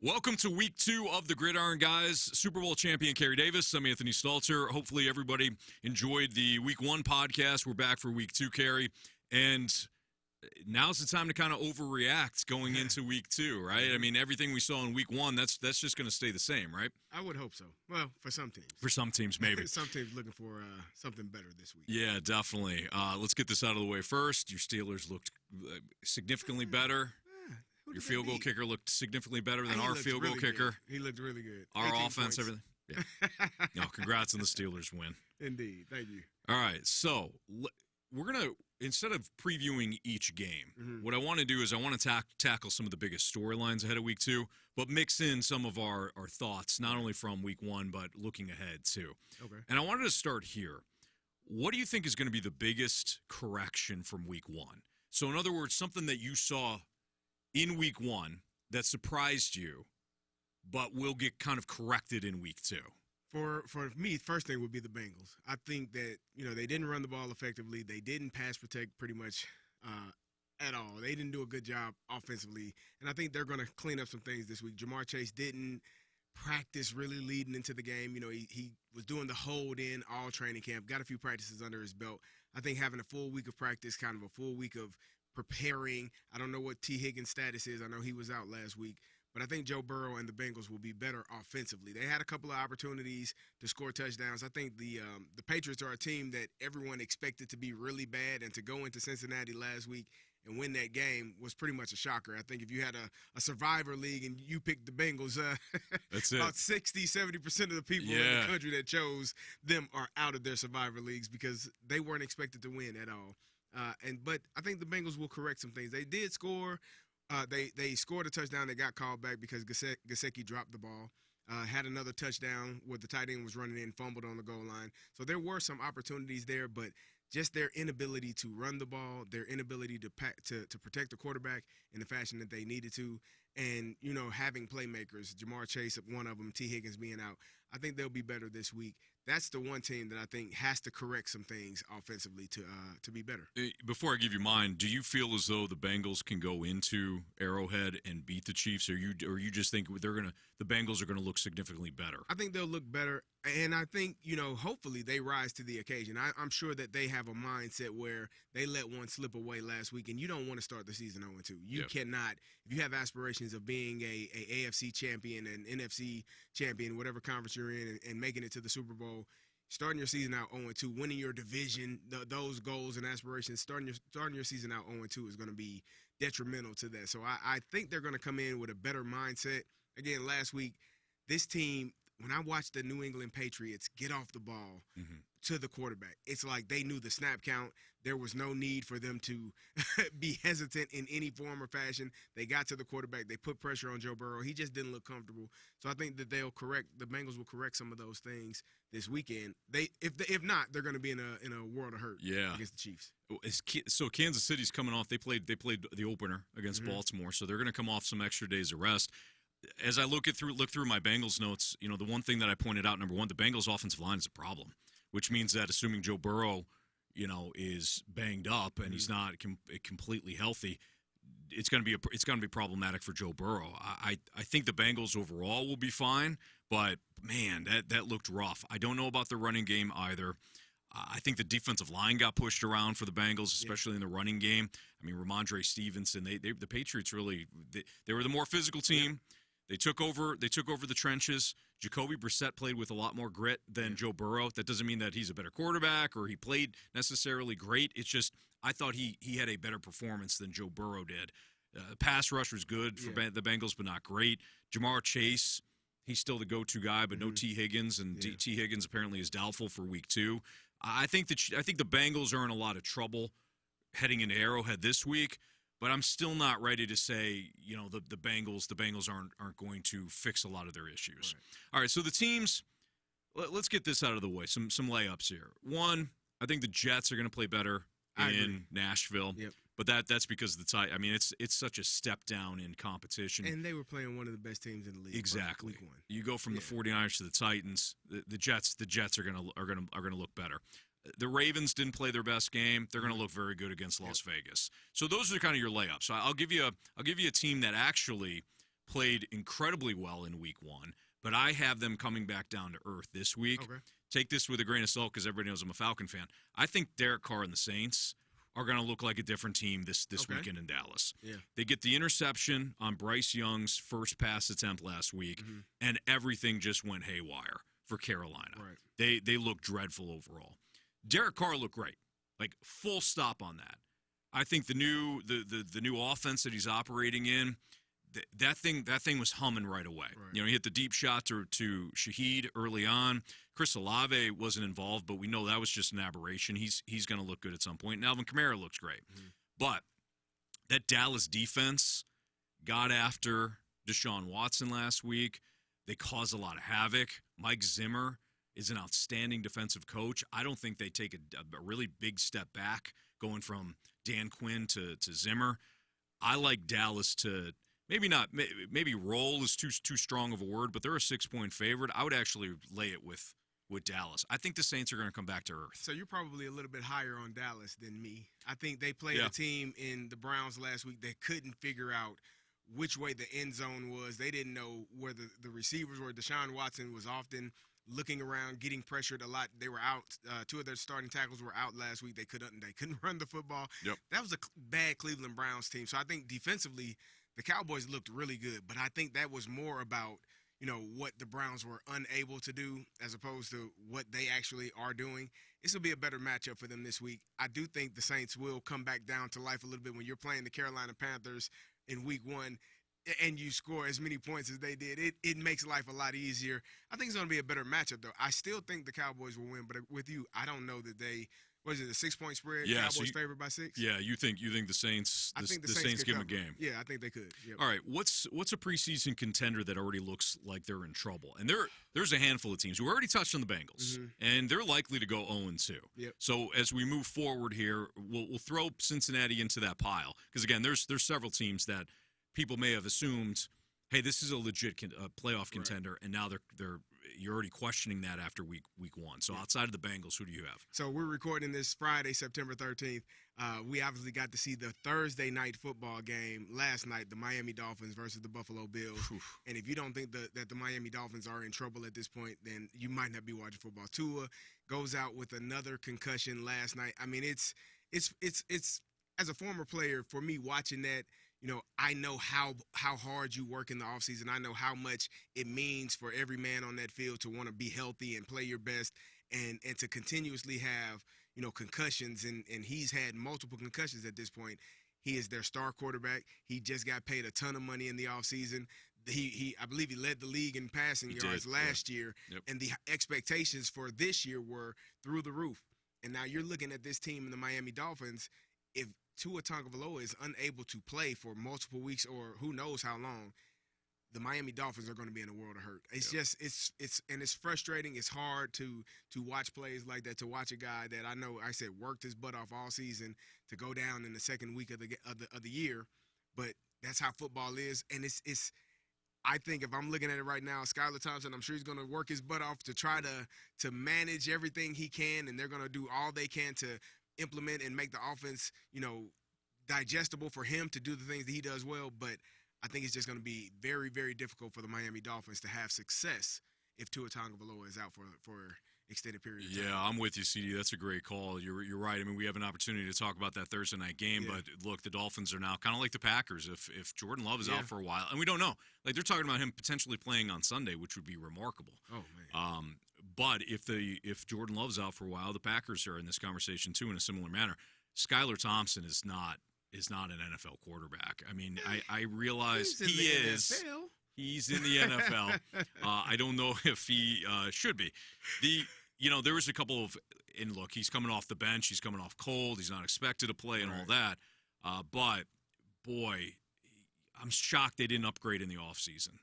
Welcome to week 2 of the Gridiron Guys. Super Bowl champion Carey Davis. I'm Anthony Stalter. Hopefully everybody enjoyed the week 1 podcast. We're back for week 2, Carey. And now's the time to kind of overreact going into week 2, right? I mean, everything we saw in week 1, that's just going to stay the same, right? I would hope so. Well, for some teams. For some teams, maybe. Some teams looking for something better this week. Yeah, definitely. Let's get this out of the way first. Your Steelers looked significantly better. Your field goal kicker looked significantly better than our field goal kicker. He looked really good. Our offense, points. everything. Yeah. No, congrats on the Steelers win. Indeed. Thank you. All right, so we're going to, instead of previewing each game, what I want to do is I want to tackle some of the biggest storylines ahead of week 2, but mix in some of our thoughts, not only from week 1, but looking ahead too. Okay. And I wanted to start here. What do you think is going to be the biggest correction from week 1? So in other words, something that you saw in week 1 that surprised you, but will get kind of corrected in week 2? For me, first thing would be the Bengals. I think that, they didn't run the ball effectively. They didn't pass protect pretty much at all. They didn't do a good job offensively. And I think they're going to clean up some things this week. Jamar Chase didn't practice really leading into the game. He was doing the hold in all training camp, got a few practices under his belt. I think having a full week of practice, kind of a full week of preparing. I don't know what T. Higgins' status is. I know he was out last week. But I think Joe Burrow and the Bengals will be better offensively. They had a couple of opportunities to score touchdowns. I think the Patriots are a team that everyone expected to be really bad, and to go into Cincinnati last week and win that game was pretty much a shocker. I think if you had a Survivor League and you picked the Bengals, that's about it. 60-70% of the people in the country that chose them are out of their Survivor Leagues because they weren't expected to win at all. But I think the Bengals will correct some things. They did score. They scored a touchdown that got called back because Gesicki dropped the ball. Had another touchdown where the tight end was running in, fumbled on the goal line. So there were some opportunities there, but just their inability to run the ball, their inability to protect the quarterback in the fashion that they needed to, and, having playmakers, Jamar Chase, one of them, T. Higgins being out, I think they'll be better this week. That's the one team that I think has to correct some things offensively to be better. Before I give you mine, do you feel as though the Bengals can go into Arrowhead and beat the Chiefs, or you just think the Bengals are going to look significantly better? I think they'll look better, and I think hopefully they rise to the occasion. I'm sure that they have a mindset where they let one slip away last week, and you don't want to start the season 0-2. You cannot, if you have aspirations of being a AFC champion and NFC champion, whatever conference you're in, and making it to the Super Bowl. Starting your season out 0-2, winning your division, those goals and aspirations, starting your season out 0-2 is going to be detrimental to that. So I think they're going to come in with a better mindset. Again, last week, this team, when I watched the New England Patriots get off the ball to the quarterback, it's like they knew the snap count. There was no need for them to be hesitant in any form or fashion. They got to the quarterback. They put pressure on Joe Burrow. He just didn't look comfortable. So I think that the Bengals will correct some of those things this weekend. If not, they're going to be in a world of hurt against the Chiefs. So Kansas City's coming off. They played the opener against Baltimore, so they're going to come off some extra days of rest. As I look through my Bengals notes, the one thing that I pointed out, number one, the Bengals offensive line is a problem, which means that assuming Joe Burrow, is banged up and he's not completely healthy, it's going to be problematic for Joe Burrow. I think the Bengals overall will be fine, but man, that looked rough. I don't know about the running game either. I think the defensive line got pushed around for the Bengals, especially in the running game. I mean, Ramondre Stevenson, the Patriots really they were the more physical team. They took over the trenches. Jacoby Brissett played with a lot more grit than Joe Burrow. That doesn't mean that he's a better quarterback or he played necessarily great. It's just I thought he had a better performance than Joe Burrow did. Pass rush was good for the Bengals, but not great. Jamar Chase, he's still the go-to guy, but no T. Higgins, and T. Higgins apparently is doubtful for week 2. I think the Bengals are in a lot of trouble heading into Arrowhead this week. But I'm still not ready to say, the Bengals aren't going to fix a lot of their issues. Right. All right, so the teams, let's get this out of the way. Some layups here. One, I think the Jets are going to play better in Nashville. Yep. But that's because of it's such a step down in competition. And they were playing one of the best teams in the league. Exactly. Week 1. You go from the 49ers to the Titans. The Jets are going to look better. The Ravens didn't play their best game. They're going to look very good against Las Vegas. So those are kind of your layups. So I'll give you a team that actually played incredibly well in week 1, but I have them coming back down to earth this week. Okay. Take this with a grain of salt because everybody knows I'm a Falcon fan. I think Derek Carr and the Saints are going to look like a different team this weekend in Dallas. Yeah. They get the interception on Bryce Young's first pass attempt last week, and everything just went haywire for Carolina. Right. They look dreadful overall. Derek Carr looked great. Like, full stop on that. I think the new offense that he's operating in, that thing was humming right away. Right. You know, he hit the deep shot to Shaheed early on. Chris Olave wasn't involved, but we know that was just an aberration. He's going to look good at some point. And Alvin Kamara looks great. But that Dallas defense got after Deshaun Watson last week. They caused a lot of havoc. Mike Zimmer is an outstanding defensive coach. I don't think they take a really big step back going from Dan Quinn to Zimmer. I like Dallas to maybe roll is too strong of a word, but they're a 6-point favorite. I would actually lay it with Dallas. I think the Saints are going to come back to earth. So you're probably a little bit higher on Dallas than me. I think they played a team in the Browns last week that couldn't figure out which way the end zone was. They didn't know where the receivers were. Deshaun Watson was often looking around, getting pressured a lot. They were out. 2 of their starting tackles were out last week. They couldn't run the football. Yep. That was a bad Cleveland Browns team. So I think defensively the Cowboys looked really good, but I think that was more about what the Browns were unable to do as opposed to what they actually are doing. This will be a better matchup for them this week. I do think the Saints will come back down to life a little bit when you're playing the Carolina Panthers in week 1 and you score as many points as they did. It makes life a lot easier. I think it's going to be a better matchup, though. I still think the Cowboys will win, but with you, I don't know that they – what is it, a 6-point spread? Yeah, Cowboys favored by 6? Yeah, you think the Saints I think the Saints give them a cover. game. Yeah, I think they could. Yep. All right, what's a preseason contender that already looks like they're in trouble? And there's a handful of teams. We already touched on the Bengals, and they're likely to go 0-2. Yep. So as we move forward here, we'll throw Cincinnati into that pile because again, there's several teams that people may have assumed, hey, this is a legit playoff contender, and now you're already questioning that after week 1. So outside of the Bengals, who do you have? So we're recording this Friday, September 13th. We obviously got to see the Thursday night football game last night, the Miami Dolphins versus the Buffalo Bills. Oof. And if you don't think that the Miami Dolphins are in trouble at this point, then you might not be watching football. Tua goes out with another concussion last night. I mean, it's as a former player, for me watching that, I know how hard you work in the offseason. I know how much it means for every man on that field to want to be healthy and play your best and to continuously have, concussions. And he's had multiple concussions at this point. He is their star quarterback. He just got paid a ton of money in the offseason. I believe he led the league in passing yards last year. Yep. And the expectations for this year were through the roof. And now you're looking at this team in the Miami Dolphins. If Tua Tagovailoa is unable to play for multiple weeks or who knows how long, the Miami Dolphins are going to be in a world of hurt. It's just it's frustrating. It's hard to watch plays like that, to watch a guy that I know I said worked his butt off all season to go down in the second week of the year. But that's how football is, and it's I think if I'm looking at it right now, Skylar Thompson, I'm sure he's going to work his butt off to try to manage everything he can, and they're going to do all they can to implement and make the offense, digestible for him to do the things that he does well. But I think it's just going to be very, very difficult for the Miami Dolphins to have success if Tua Tagovailoa is out for extended period of time. Yeah, I'm with you, CD. That's a great call. You're right. I mean, we have an opportunity to talk about that Thursday night game, but look, the Dolphins are now kind of like the Packers. If Jordan Love is out for a while, and we don't know, like they're talking about him potentially playing on Sunday, which would be remarkable. Oh man. But if Jordan Love's out for a while, the Packers are in this conversation too in a similar manner. Skylar Thompson is not an NFL quarterback. I mean, I realize he is. NFL. He's in the NFL. I don't know if he should be. There was a couple of, and look, he's coming off the bench. He's coming off cold. He's not expected to play and all that. But, boy, I'm shocked they didn't upgrade in the offseason.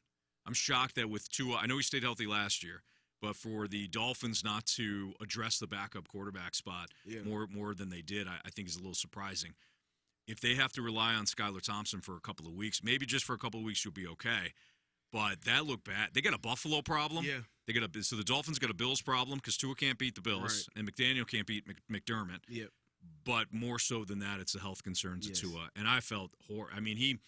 I'm shocked that with Tua, I know he stayed healthy last year, but for the Dolphins not to address the backup quarterback spot more than they did, I think is a little surprising. If they have to rely on Skylar Thompson for a couple of weeks, maybe just for a couple of weeks you'll be okay. But that looked bad. They got a Buffalo problem. Yeah. So the Dolphins got a Bills problem because Tua can't beat the Bills and McDaniel can't beat McDermott. Yep. But more so than that, it's the health concerns of Tua. And I felt I mean,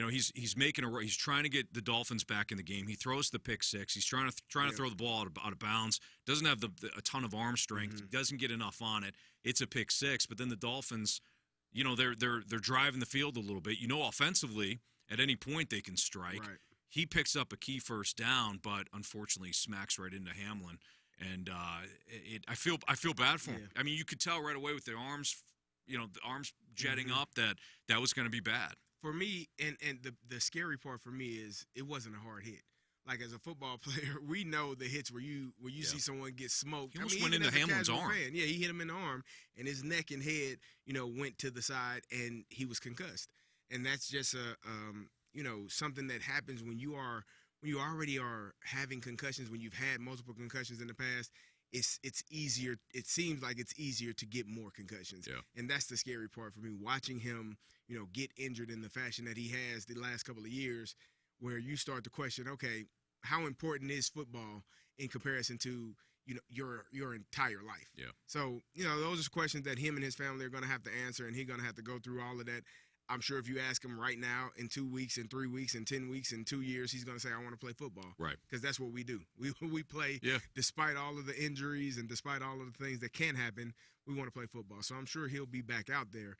he's making he's trying to get the Dolphins back in the game. He throws the pick six. He's trying to throw the ball out of bounds. Doesn't have a ton of arm strength. Doesn't get enough on it. It's a pick six. But then the Dolphins, they're driving the field a little bit. Offensively, at any point they can strike. Right. He picks up a key first down, but unfortunately smacks right into Hamlin. And I feel bad for him. Yeah. I mean, you could tell right away with the arms, the arms jetting up that was going to be bad. For me, and the scary part for me is it wasn't a hard hit. Like, as a football player, we know the hits where you see someone get smoked. He almost went into Hamlin's arm. Yeah, he hit him in the arm, and his neck and head, went to the side, and he was concussed. And that's just something that happens when you already are having concussions, when you've had multiple concussions in the past. It's easier. It seems like it's easier to get more concussions. Yeah. And that's the scary part for me, watching him, get injured in the fashion that he has the last couple of years, where you start to question, okay, how important is football in comparison to, your entire life? Yeah. So, those are questions that him and his family are going to have to answer, and he's going to have to go through all of that. I'm sure if you ask him right now, in 2 weeks, in 3 weeks, in 10 weeks, in 2 years, he's going to say, I want to play football. Right. Because that's what we do. We play, despite all of the injuries and despite all of the things that can happen, we want to play football. So I'm sure he'll be back out there.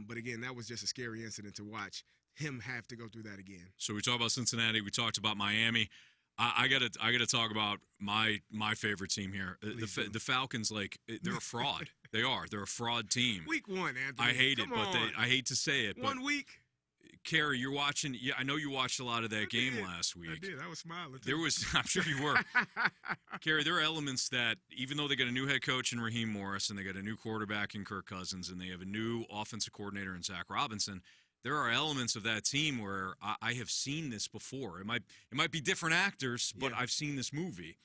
But again, that was just a scary incident to watch him have to go through that again. So we talked about Cincinnati. We talked about Miami. I gotta talk about my favorite team here. The Falcons, they're a fraud. They are. They're a fraud team. Week 1, Anthony. I hate it, but I hate to say it. 1 week. Carey, you're watching. Yeah, I know you watched a lot of that game last week. I did. I was smiling. There was. I'm sure you were. Carey, there are elements that, even though they got a new head coach in Raheem Morris and they got a new quarterback in Kirk Cousins and they have a new offensive coordinator in Zach Robinson, there are elements of that team where I have seen this before. It might be different actors, but I've seen this movie.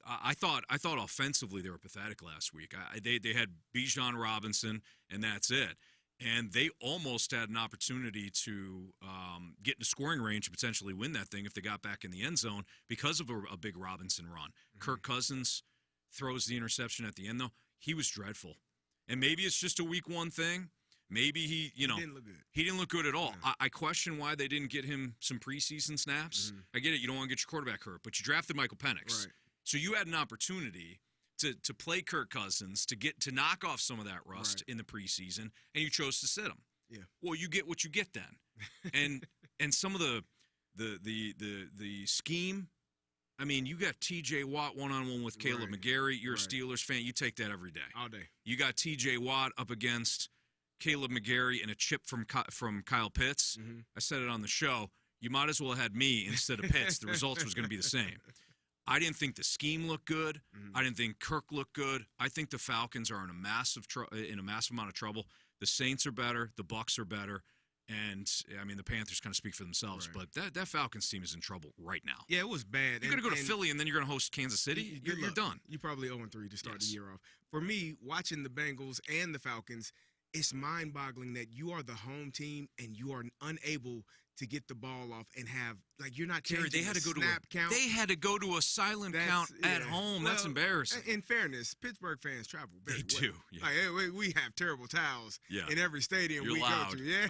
I thought offensively they were pathetic last week. They had Bijan Robinson, and that's it. And they almost had an opportunity to get into scoring range and potentially win that thing if they got back in the end zone because of a big Robinson run. Kirk Cousins throws the interception at the end, though. He was dreadful. And maybe it's just a week 1 thing. Maybe he didn't look good. He didn't look good at all. Yeah. I question why they didn't get him some preseason snaps. I get it. You don't want to get your quarterback hurt, but you drafted Michael Penix. Right. So you had an opportunity to play Kirk Cousins, to knock off some of that rust in the preseason, and you chose to sit him. Yeah. Well, you get what you get then. And some of the scheme, I mean, you got T.J. Watt one-on-one with Caleb McGarry. You're a Steelers fan. You take that every day. All day. You got T.J. Watt up against Caleb McGarry and a chip from Kyle Pitts. I said it on the show. You might as well have had me instead of Pitts. The results was going to be the same. I didn't think the scheme looked good. I didn't think Kirk looked good. I think the Falcons are in a massive amount of trouble. The Saints are better. The Bucs are better. And, I mean, the Panthers kind of speak for themselves. But that Falcons team is in trouble right now. Yeah, it was bad. You're going to go to Philly, and then you're going to host Kansas City? You're done. You're probably 0-3 to start the year off. For me, watching the Bengals and the Falcons, it's mind-boggling that you are the home team and you are unable to get the ball off and have, you're not changing they had to go snap count. They had to go to a silent count at home. Well, that's embarrassing. In fairness, Pittsburgh fans travel very well. They do. Yeah. We have terrible towels in every stadium You're we loud. go to. Yeah,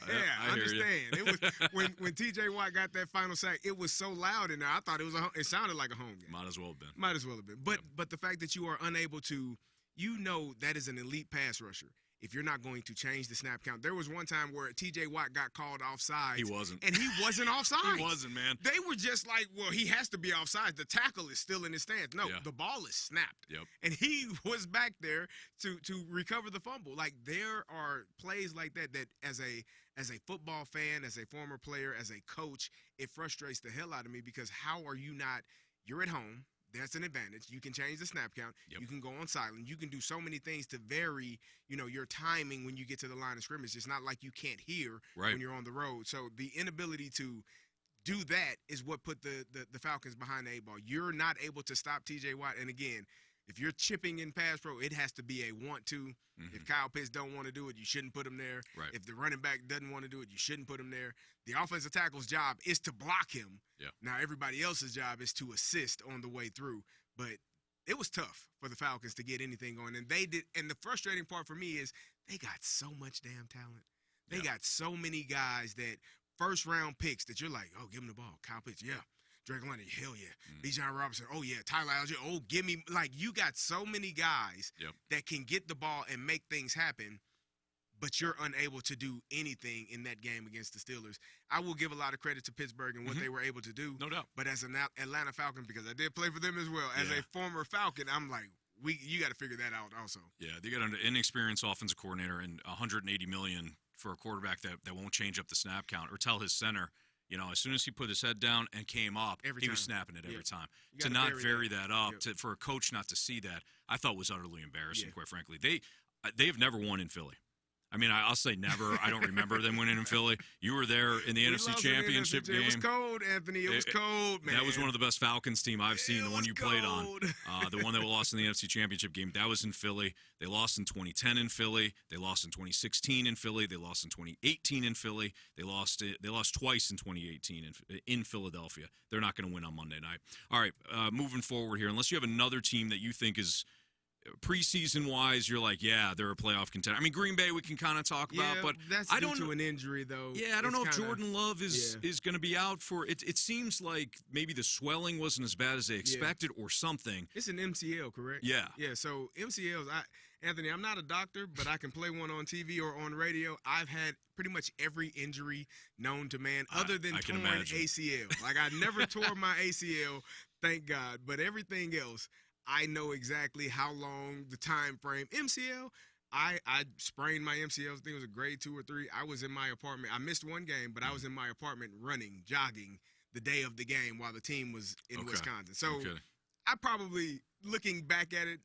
I understand. It was when T.J. Watt got that final sack, it was so loud in there. I thought it sounded like a home game. Might as well have been. But the fact that you are unable to, that is an elite pass rusher. If you're not going to change the snap count. There was one time where T.J. Watt got called offside. He wasn't. And he wasn't offside. He wasn't, man. They were just like, well, he has to be offside. The tackle is still in his stance. No, the ball is snapped. Yep. And he was back there to recover the fumble. There are plays like that as a football fan, as a former player, as a coach, it frustrates the hell out of me because how are you not – you're at home. That's an advantage. You can change the snap count. Yep. You can go on silent. You can do so many things to vary, your timing when you get to the line of scrimmage. It's not like you can't hear when you're on the road. So the inability to do that is what put the Falcons behind the 8 ball. You're not able to stop T.J. Watt. And again, if you're chipping in pass pro, it has to be a want to. If Kyle Pitts don't want to do it, you shouldn't put him there. Right. If the running back doesn't want to do it, you shouldn't put him there. The offensive tackle's job is to block him. Yeah. Now everybody else's job is to assist on the way through. But it was tough for the Falcons to get anything going. And they did. And the frustrating part for me is they got so much damn talent. They got so many guys that first-round picks that you're like, oh, give him the ball. Kyle Pitts, yeah. Drake London, hell yeah. Bijan Robinson, oh yeah. Tyler Algier, oh, give me. Like, you got so many guys that can get the ball and make things happen, but you're unable to do anything in that game against the Steelers. I will give a lot of credit to Pittsburgh and what they were able to do. No doubt. But as an Atlanta Falcon, because I did play for them as well, as a former Falcon, I'm like, you got to figure that out also. Yeah, they got an inexperienced offensive coordinator and $180 million for a quarterback that won't change up the snap count or tell his center, as soon as he put his head down and came up, he was snapping it every time. To not vary that up, for a coach not to see that, I thought was utterly embarrassing, quite frankly. They have never won in Philly. I mean, I'll say never. I don't remember them winning in Philly. You were there in the NFC Championship game. It was cold, Anthony. It was cold, man. That was one of the best Falcons team I've seen, the one you played on. The one that lost in the NFC Championship game. That was in Philly. They lost in 2010 in Philly. They lost in 2016 in Philly. They lost in 2018 in Philly. They lost twice in 2018 in Philadelphia. They're not going to win on Monday night. All right, moving forward here, unless you have another team that you think is – preseason-wise, you're like, yeah, they're a playoff contender. I mean, Green Bay we can kind of talk about, but that's due to an injury, though. Yeah, I don't know if Jordan Love is going to be out for it. It seems like maybe the swelling wasn't as bad as they expected or something. It's an MCL, correct? Yeah. Yeah, so MCLs, Anthony, I'm not a doctor, but I can play one on TV or on radio. I've had pretty much every injury known to man other than torn ACL. Like, I never tore my ACL, thank God, but everything else, I know exactly how long, the time frame. MCL, I sprained my MCL. I think it was a grade 2 or 3. I was in my apartment. I missed one game, but I was in my apartment running, jogging the day of the game while the team was in Wisconsin. So I probably, looking back at it,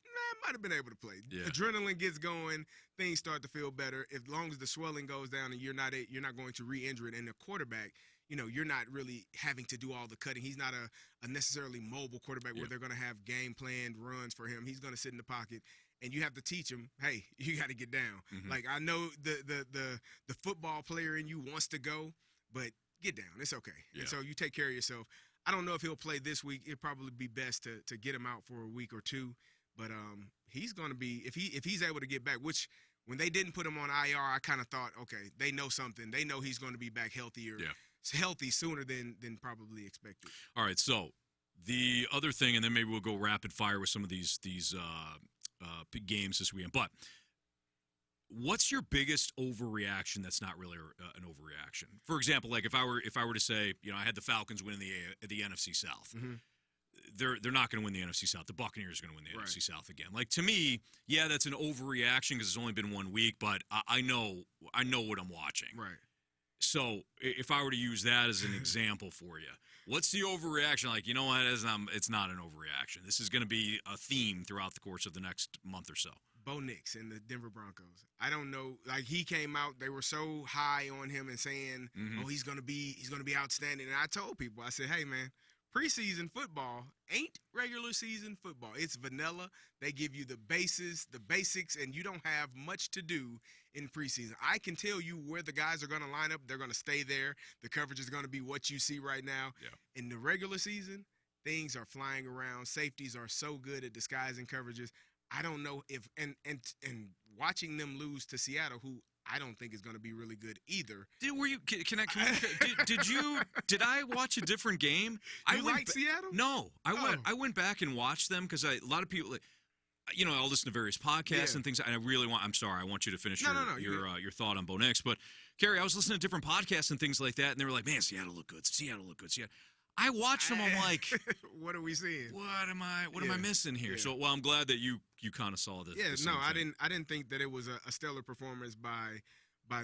might have been able to play. Yeah. Adrenaline gets going. Things start to feel better. As long as the swelling goes down and you're not going to re-injure it. And the quarterback, you're not really having to do all the cutting. He's not a necessarily mobile quarterback where they're going to have game planned runs for him. He's going to sit in the pocket, and you have to teach him, hey, you got to get down. Like, I know the football player in you wants to go, but get down. It's okay. Yeah. And so you take care of yourself. I don't know if he'll play this week. It'd probably be best to get him out for a week or two. But he's going to be, if he's able to get back, which when they didn't put him on IR, I kind of thought, okay, they know something. They know he's going to be back healthier. Yeah. Healthy sooner than probably expected. All right, so the other thing, and then maybe we'll go rapid fire with some of these big games this weekend. But what's your biggest overreaction that's not really an overreaction? For example, like if I were to say, I had the Falcons winning the NFC South. They're not going to win the NFC South. The Buccaneers are going to win the NFC South again. Like, to me, yeah, that's an overreaction because it's only been 1 week, but I know what I'm watching. Right. So if I were to use that as an example for you, what's the overreaction? Like, what? It's not an overreaction. This is going to be a theme throughout the course of the next month or so. Bo Nix and the Denver Broncos. I don't know. Like, he came out, they were so high on him and saying, oh, he's going to be outstanding. And I told people, I said, hey, man, preseason football ain't regular season football. It's vanilla. They give you the basics, and you don't have much to do in preseason. I can tell you where the guys are going to line up. They're going to stay there. The coverage is going to be what you see right now. Yeah. In the regular season, things are flying around. Safeties are so good at disguising coverages. I don't know if and watching them lose to Seattle, who I don't think is going to be really good either. Did I watch a different game? You like Seattle? No, I went back and watched them because a lot of people, I'll listen to various podcasts and things, and I'm sorry, I want you to finish your thought on Bo Nix, but Carey, I was listening to different podcasts and things like that, and they were like, man, Seattle look good. I watched them. I'm like, what are we seeing? What am I missing here? Yeah. So, I'm glad that you kind of saw this. Yeah, no, I didn't think that it was a stellar performance by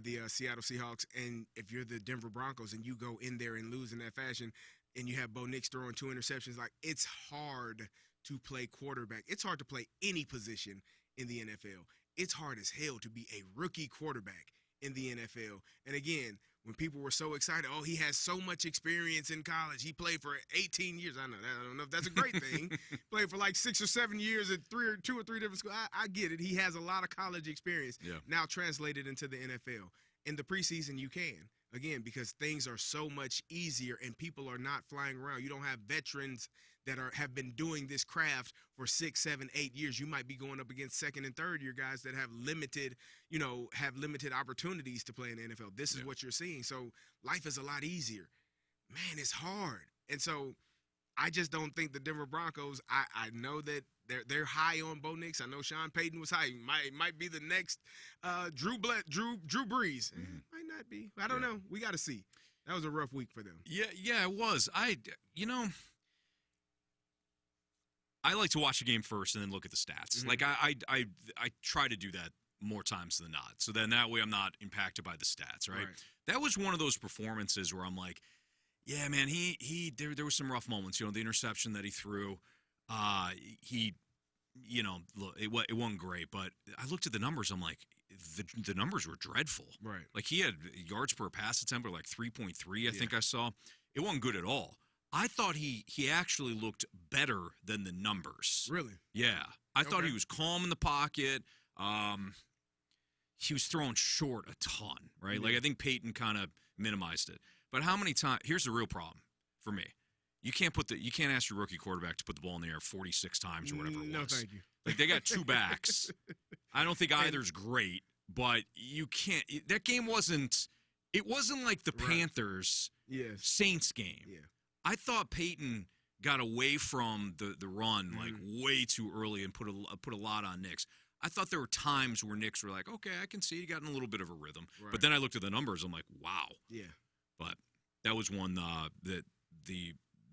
the Seattle Seahawks. And if you're the Denver Broncos and you go in there and lose in that fashion, and you have Bo Nix throwing 2 interceptions, like, it's hard to play quarterback. It's hard to play any position in the NFL. It's hard as hell to be a rookie quarterback in the NFL. And again, when people were so excited, oh, he has so much experience in college. He played for 18 years. I don't know if that's a great thing. Played for like 6 or 7 years at 2 or 3 different schools. I get it. He has a lot of college experience now translated into the NFL. In the preseason, you can. Again, because things are so much easier and people are not flying around. You don't have veterans that have been doing this craft for 6, 7, 8 years. You might be going up against second and third year guys that have limited opportunities to play in the NFL. This is what you're seeing. So life is a lot easier. Man, it's hard. And so I just don't think the Denver Broncos, I know that they're high on Bo Nix. I know Sean Payton was high. Might be the next Drew Brees. Might not be. I don't know. We got to see. That was a rough week for them. Yeah, it was. I like to watch a game first and then look at the stats. Mm-hmm. Like I try to do that more times than not. So then that way I'm not impacted by the stats, right? That was one of those performances where I'm like, yeah, man, there were some rough moments. The interception that he threw, look, it wasn't great, but I looked at the numbers. I'm like, the numbers were dreadful. Right. Like he had yards per pass attempt of like 3.3. I think I saw. It wasn't good at all. I thought he actually looked better than the numbers. Really? Yeah. I thought he was calm in the pocket. He was throwing short a ton, right? Like I think Peyton kind of minimized it. But how many times? Here's the real problem for me. You can't ask your rookie quarterback to put the ball in the air 46 times or whatever it was. No, thank you. Like they got two backs. I don't think either's great, but you can't. That game wasn't. It wasn't like the Panthers Saints game. Yeah. I thought Peyton got away from the run like way too early and put a lot on Nix. I thought there were times where Knicks were like, okay, I can see he got in a little bit of a rhythm. Right. But then I looked at the numbers. I'm like, wow. Yeah. But that was one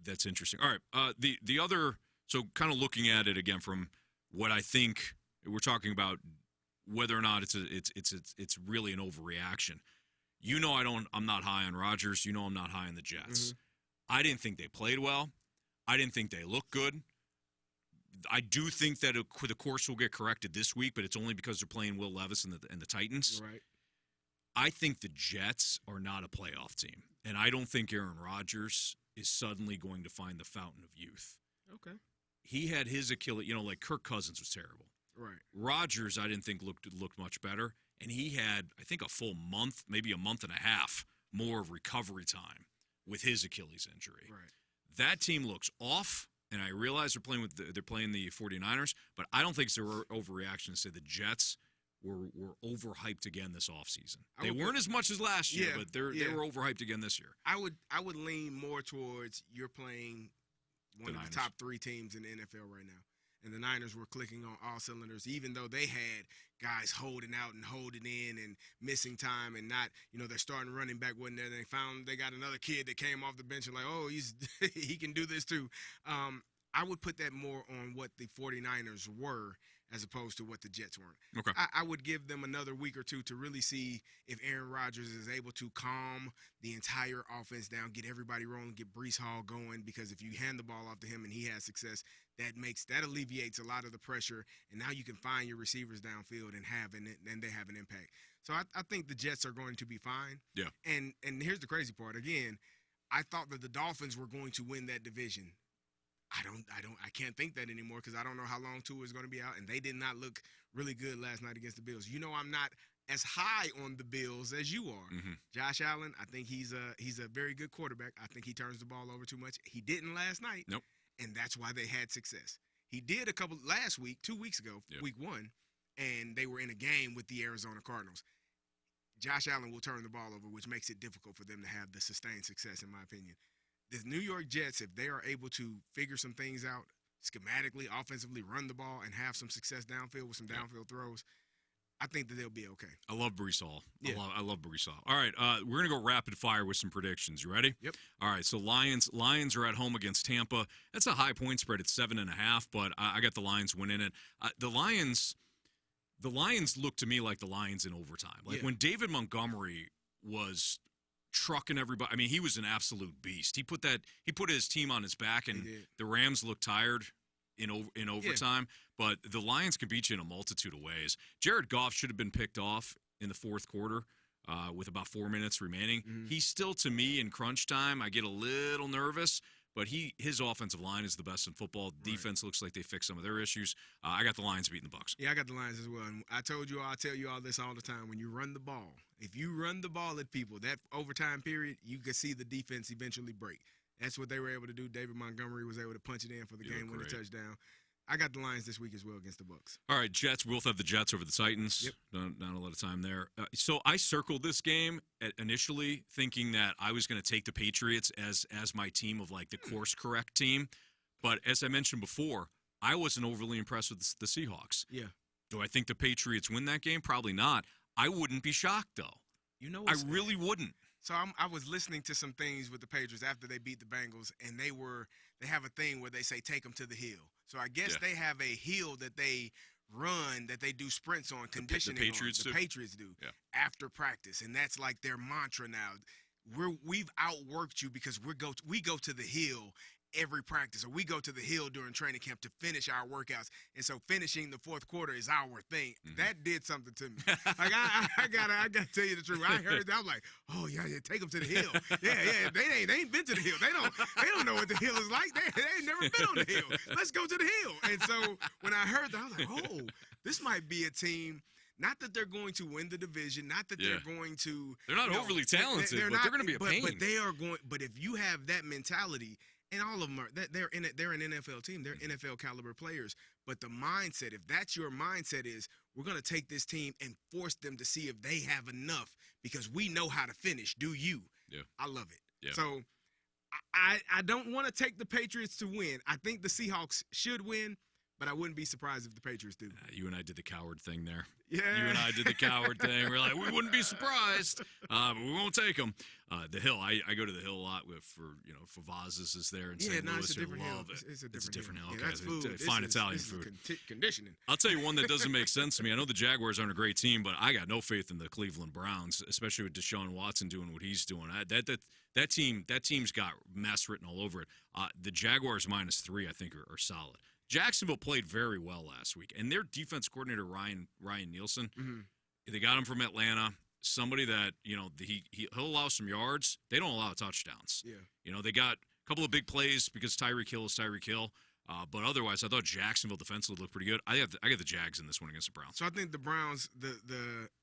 that's interesting. All right. The other, so kind of looking at it again from what I think we're talking about, whether or not it's really an overreaction. I'm not high on Rodgers. I'm not high on the Jets. I didn't think they played well. I didn't think they looked good. I do think that the course will get corrected this week, but it's only because they're playing Will Levis and the Titans. Right. I think the Jets are not a playoff team, and I don't think Aaron Rodgers is suddenly going to find the fountain of youth. Okay. He had his Achilles, like Kirk Cousins was terrible. Right. Rodgers, I didn't think looked much better, and he had, I think, a full month, maybe a month and a half more of recovery time with his Achilles injury. Right. That team looks off. And I realize they're playing the 49ers, but I don't think it's an overreaction to say the Jets were overhyped again this offseason. They weren't as much as last year, but they were overhyped again this year. I would lean more towards you're playing one of the top 3 teams in the NFL right now. And the Niners were clicking on all cylinders, even though they had guys holding out and holding in and missing time and not, their starting running back wasn't there. They got another kid that came off the bench and like, oh, he can do this too. I would put that more on what the 49ers were as opposed to what the Jets weren't. Okay. I would give them another week or two to really see if Aaron Rodgers is able to calm the entire offense down, get everybody rolling, get Breece Hall going, because if you hand the ball off to him and he has success, that alleviates a lot of the pressure, and now you can find your receivers downfield and they have an impact. So I think the Jets are going to be fine. Yeah. And here's the crazy part. Again, I thought that the Dolphins were going to win that division. I can't think that anymore because I don't know how long Tua is going to be out, and they did not look really good last night against the Bills. I'm not as high on the Bills as you are. Mm-hmm. Josh Allen, I think he's a very good quarterback. I think he turns the ball over too much. He didn't last night. Nope. And that's why they had success. He did a couple last week, 2 weeks ago, week 1, and they were in a game with the Arizona Cardinals. Josh Allen will turn the ball over, which makes it difficult for them to have the sustained success, in my opinion. The New York Jets, if they are able to figure some things out schematically, offensively, run the ball, and have some success downfield with some downfield throws, I think that they'll be okay. I love Breece Hall. Yeah. I love Breece Hall. All right, we're going to go rapid fire with some predictions. You ready? Yep. All right, so Lions are at home against Tampa. That's a high point spread at 7.5, but I got the Lions winning it. The Lions look to me like the Lions in overtime. Like when David Montgomery was trucking everybody. I mean, he was an absolute beast. He put his team on his back, and the Rams looked tired in overtime. But the Lions can beat you in a multitude of ways. Jared Goff should have been picked off in the fourth quarter with about 4 minutes remaining. Mm-hmm. He's still, to me, in crunch time, I get a little nervous. But his offensive line is the best in football. Defense looks like they fixed some of their issues. I got the Lions beating the Bucs. Yeah, I got the Lions as well. And I told you, I'll tell you all this all the time. When you run the ball If you run the ball at people, that overtime period, you can see the defense eventually break. That's what they were able to do. David Montgomery was able to punch it in for the game-winning touchdown. I got the Lions this week as well against the Bucs. All right, Jets. We both have the Jets over the Titans. Yep. Not a lot of time there. So I circled this game initially thinking that I was going to take the Patriots as my team of like the course correct team. But as I mentioned before, I wasn't overly impressed with the Seahawks. Yeah. Do I think the Patriots win that game? Probably not. I wouldn't be shocked, though. You know I really wouldn't. So I was listening to some things with the Patriots after they beat the Bengals, and they have a thing where they say take them to the hill. So I guess they have a hill that they run, that they do sprints on, conditioning the Patriots on. The Patriots do after practice, and that's like their mantra now. We've outworked you because we go to the hill every practice, or we go to the hill during training camp to finish our workouts, and so finishing the fourth quarter is our thing. That did something to me. Like I gotta tell you the truth. I heard that, I was like, oh yeah, take them to the hill. Yeah, they ain't been to the hill. They don't know what the hill is like. They ain't never been on the hill. Let's go to the hill. And so when I heard that, I was like, oh, this might be a team. Not that they're going to win the division. Not that they're going to. They're not overly talented, but they're going to be a pain. But they are going. But if you have that mentality. And all of them they're an NFL team. They're NFL caliber players. But the mindset, if that's your mindset, is we're going to take this team and force them to see if they have enough because we know how to finish. Do you? Yeah. I love it. Yeah. So I don't want to take the Patriots to win. I think the Seahawks should win, but I wouldn't be surprised if the Patriots do. You and I did the coward thing there. Yeah. You and I did the coward thing. We're like, we wouldn't be surprised, but we won't take them. The Hill, I go to the Hill a lot for Vaz's is there in St. Louis. It's a different hill. Love it. It's a different hill. Yeah, Okay, that's food. Fine Italian this food. Is conditioning. I'll tell you one that doesn't make sense to me. I know the Jaguars aren't a great team, but I got no faith in the Cleveland Browns, especially with Deshaun Watson doing what he's doing. That team's got mess written all over it. The Jaguars -3, I think, are solid. Jacksonville played very well last week, and their defense coordinator Ryan Nielsen, they got him from Atlanta. Somebody that he'll allow some yards. They don't allow touchdowns. Yeah. They got a couple of big plays because Tyreek Hill is Tyreek Hill. But otherwise, I thought Jacksonville defensively looked pretty good. I got the Jags in this one against the Browns. So I think the Browns,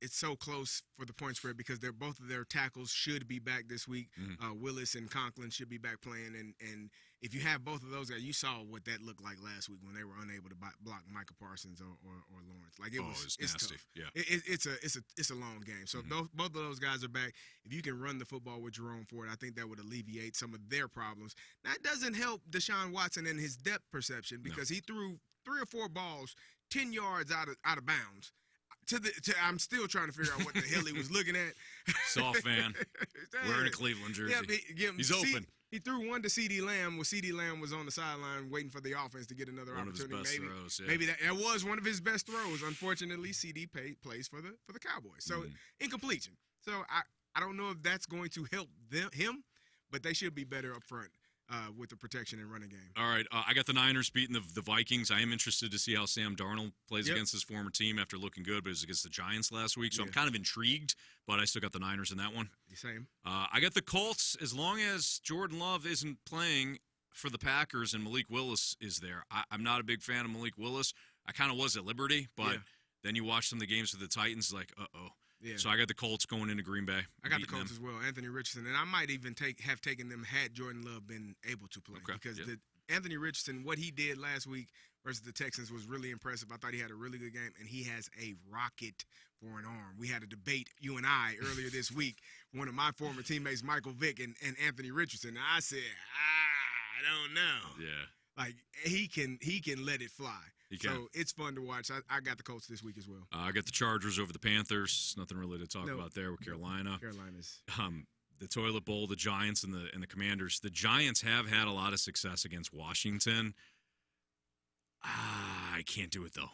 it's so close for the point spread because both of their tackles should be back this week. Willis and Conklin should be back playing, and if you have both of those guys, you saw what that looked like last week when they were unable to block Micah Parsons or Lawrence. Like it's nasty. Tough. Yeah, it's a long game. So both of those guys are back. If you can run the football with Jerome Ford, I think that would alleviate some of their problems. That doesn't help Deshaun Watson and his depth perception because he threw 3 or 4 balls 10 yards out of bounds. I'm still trying to figure out what the hell he was looking at. Soft fan. Wearing a Cleveland jersey. He's open. He threw one to CeeDee Lamb where CeeDee Lamb was on the sideline waiting for the offense to get another opportunity. One of his best throws, yeah. Maybe that was one of his best throws. Unfortunately, CeeDee plays for the Cowboys. So incompletion. So I don't know if that's going to help him, but they should be better up front. With the protection and running game. All right. I got the Niners beating the Vikings. I am interested to see how Sam Darnold plays against his former team after looking good, but it was against the Giants last week. So I'm kind of intrigued, but I still got the Niners in that one. The same. I got the Colts. As long as Jordan Love isn't playing for the Packers and Malik Willis is there. I'm not a big fan of Malik Willis. I kind of was at Liberty, but then you watch some of the games with the Titans, like, uh-oh. Yeah. So I got the Colts going into Green Bay. I got the Colts as well, Anthony Richardson, and I might even have taken them had Jordan Love been able to play because Anthony Richardson, what he did last week versus the Texans was really impressive. I thought he had a really good game, and he has a rocket for an arm. We had a debate, you and I, earlier this week, one of my former teammates, Michael Vick, and Anthony Richardson. And I said, I don't know. Yeah. Like, he can let it fly. So it's fun to watch. I got the Colts this week as well. I got the Chargers over the Panthers. Nothing really to talk about there with Carolina. Carolina's. The Toilet Bowl, the Giants, and the Commanders. The Giants have had a lot of success against Washington. I can't do it, though.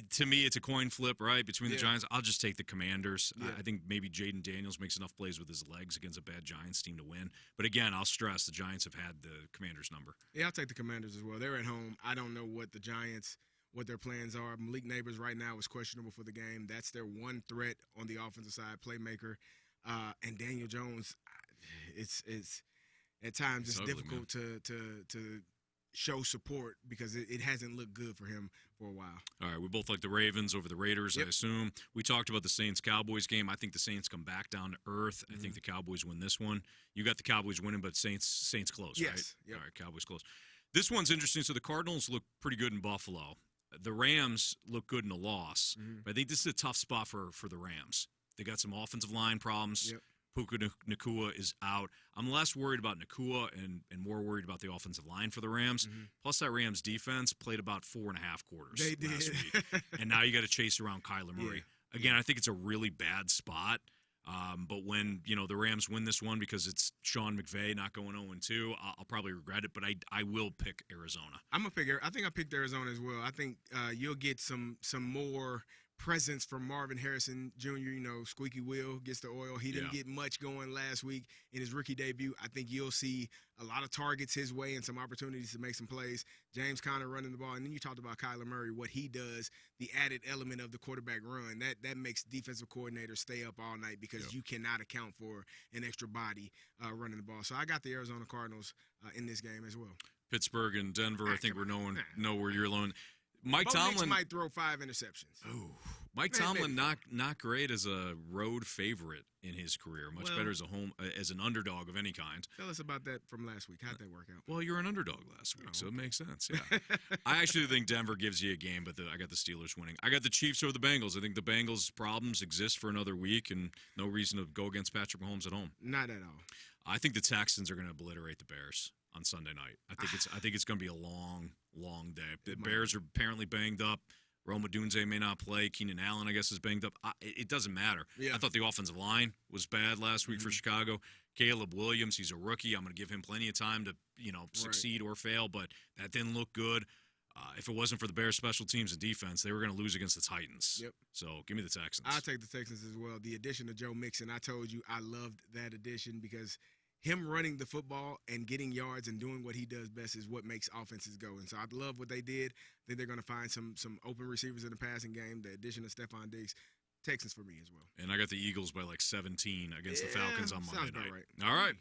To me, it's a coin flip, right, between the Giants. I'll just take the Commanders. Yeah. I think maybe Jaden Daniels makes enough plays with his legs against a bad Giants team to win. But again, I'll stress the Giants have had the Commanders' number. Yeah, I'll take the Commanders as well. They're at home. I don't know what the Giants, what their plans are. Malik Neighbors right now is questionable for the game. That's their one threat on the offensive side, playmaker. And Daniel Jones, it's at times it's difficult to show support because it hasn't looked good for him for a while. All right, we both like the Ravens over the Raiders, I assume. We talked about the Saints-Cowboys game. I think the Saints come back down to earth. I think the Cowboys win this one. You got the Cowboys winning, but Saints close, right? Yep. All right, Cowboys close. This one's interesting. So the Cardinals look pretty good in Buffalo. The Rams look good in a loss. But I think this is a tough spot for the Rams. They got some offensive line problems. Yep. Puka Nacua is out. I'm less worried about Nacua and more worried about the offensive line for the Rams. Plus, that Rams defense played about 4.5 quarters last week. And now you got to chase around Kyler Murray. Yeah. Again, I think it's a really bad spot. But when, the Rams win this one because it's Sean McVay not going 0-2, I'll probably regret it, but I will pick Arizona. I think I picked Arizona as well. I think you'll get some more presence from Marvin Harrison Jr., squeaky wheel gets the oil. He didn't get much going last week in his rookie debut. I think you'll see a lot of targets his way and some opportunities to make some plays. James Conner running the ball. And then you talked about Kyler Murray, what he does, the added element of the quarterback run. That makes defensive coordinators stay up all night because you cannot account for an extra body running the ball. So I got the Arizona Cardinals in this game as well. Pittsburgh and Denver, I think know where you're alone. Mike Tomlin might throw 5 interceptions. Oh, Mike Tomlin not great as a road favorite in his career. Much better as an underdog of any kind. Tell us about that from last week. How'd that work out? Well, you're an underdog last week, so it makes sense. Yeah, I actually think Denver gives you a game, but I got the Steelers winning. I got the Chiefs over the Bengals. I think the Bengals' problems exist for another week, and no reason to go against Patrick Mahomes at home. Not at all. I think the Texans are going to obliterate the Bears on Sunday night. I think it's going to be a long day. The Bears are apparently banged up. Rome Odunze may not play. Keenan Allen, I guess, is banged up. It doesn't matter. Yeah. I thought the offensive line was bad last week for Chicago. Caleb Williams, he's a rookie. I'm going to give him plenty of time to, succeed or fail, but that didn't look good. If it wasn't for the Bears' special teams and defense, they were going to lose against the Titans. Yep. So give me the Texans. I'll take the Texans as well. The addition of Joe Mixon, I told you I loved that addition because him running the football and getting yards and doing what he does best is what makes offenses go. And so I love what they did. I think they're going to find some open receivers in the passing game. The addition of Stephon Diggs, Texans for me as well. And I got the Eagles by like 17 against the Falcons on Monday night. Right. All right.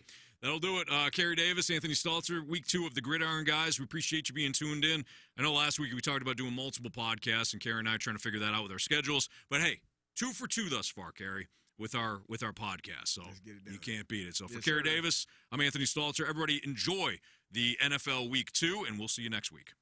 That'll do it. Carey Davis, Anthony Stalter, week 2 of the Gridiron Guys. We appreciate you being tuned in. I know last week we talked about doing multiple podcasts, and Carey and I are trying to figure that out with our schedules. But, hey, 2 for 2 thus far, Carey, with our podcast. So you can't beat it. So for Carey Davis, I'm Anthony Stalter. Everybody enjoy the NFL Week 2, and we'll see you next week.